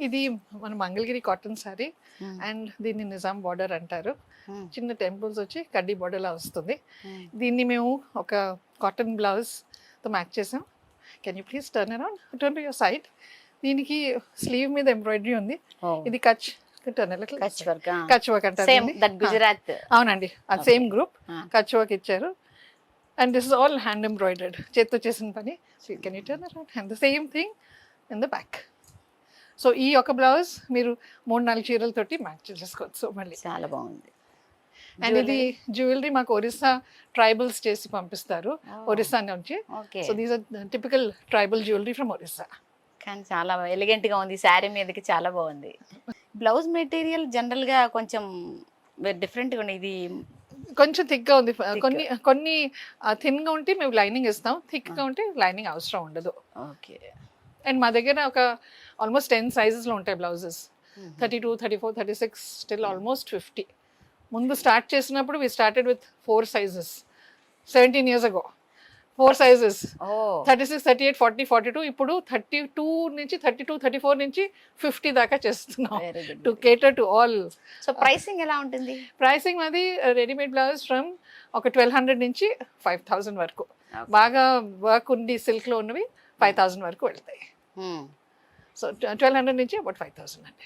ఇది మన Mangalagiri cotton sari and దీన్ని నిజాం బార్డర్ అంటారు. చిన్న టెంపుల్స్ వచ్చి కడ్డీ బార్డర్ లా వస్తుంది. దీన్ని మేము ఒక కాటన్ బ్లౌజ్తో మ్యాచ్ చేసాం. Can you please turn around, turn to your side. దీనికి స్లీవ్ మీద ఎంబ్రాయిడరీ ఉంది. ఇది కచ్ కచ్ వర్క్ అంటారు. గుజరాత్ అవునండి, అది సేమ్ గ్రూప్ కచ్ వర్క్ ఇచ్చారు. And this is all hand embroidered, చేత్తో చేసిన పని. Can you turn around and the same thing in the back. So ఈ ఒక బ్లౌజ్ మీరు 3-4 చీరలతోటి మ్యాచ్ చేసుకోవచ్చు. సో మళ్ళీ చాలా బాగుంది. అండ్ ఇది జ్యువెలరీ మాకు ఒరిస్సా ట్రైబల్స్ చేసి పంపిస్తారు, ఒరిస్సా నుంచి. So these are typical tribal jewellery from Orissa. కానీ చాలా ఎలిగెంట్ గా ఉంది, శారీ మీదకి చాలా బాగుంది. బ్లౌజ్ మెటీరియల్ జనరల్ గా కొంచెం డిఫరెంట్ గా ఉంది. ఇది కొంచెం థిక్ గా ఉంది. కొన్ని థిన్ గా ఉంటే మేము లైనింగ్ ఇస్తాం, థిక్ గా ఉంటే లైనింగ్ అవసరం ఉండదు. ఓకే. అండ్ మా దగ్గర ఒక ఆల్మోస్ట్ 10 సైజెస్లో ఉంటాయి బ్లౌజెస్. 32, 34, 36 still almost 50. ముందు స్టార్ట్ చేసినప్పుడు we started with 4 sizes 17 years ago. 4 sizes 36, 38, 40, 42. ఇప్పుడు 32 నుంచి 32, 34 నుంచి 50 దాకా చేస్తున్నాం to కేటర్ to all. So pricing ఎలా ఉంటుంది? ప్రైసింగ్ అది రెడీమేడ్ బ్లౌజ్ ఫ్రమ్ ఒక 1200 నుంచి 5000 వరకు. బాగా వర్క్ ఉండి సిల్క్లో ఉన్నవి 5000 వరకు వెళ్తాయి. సో 1200 నుంచి అబౌట్ 5000 అండి.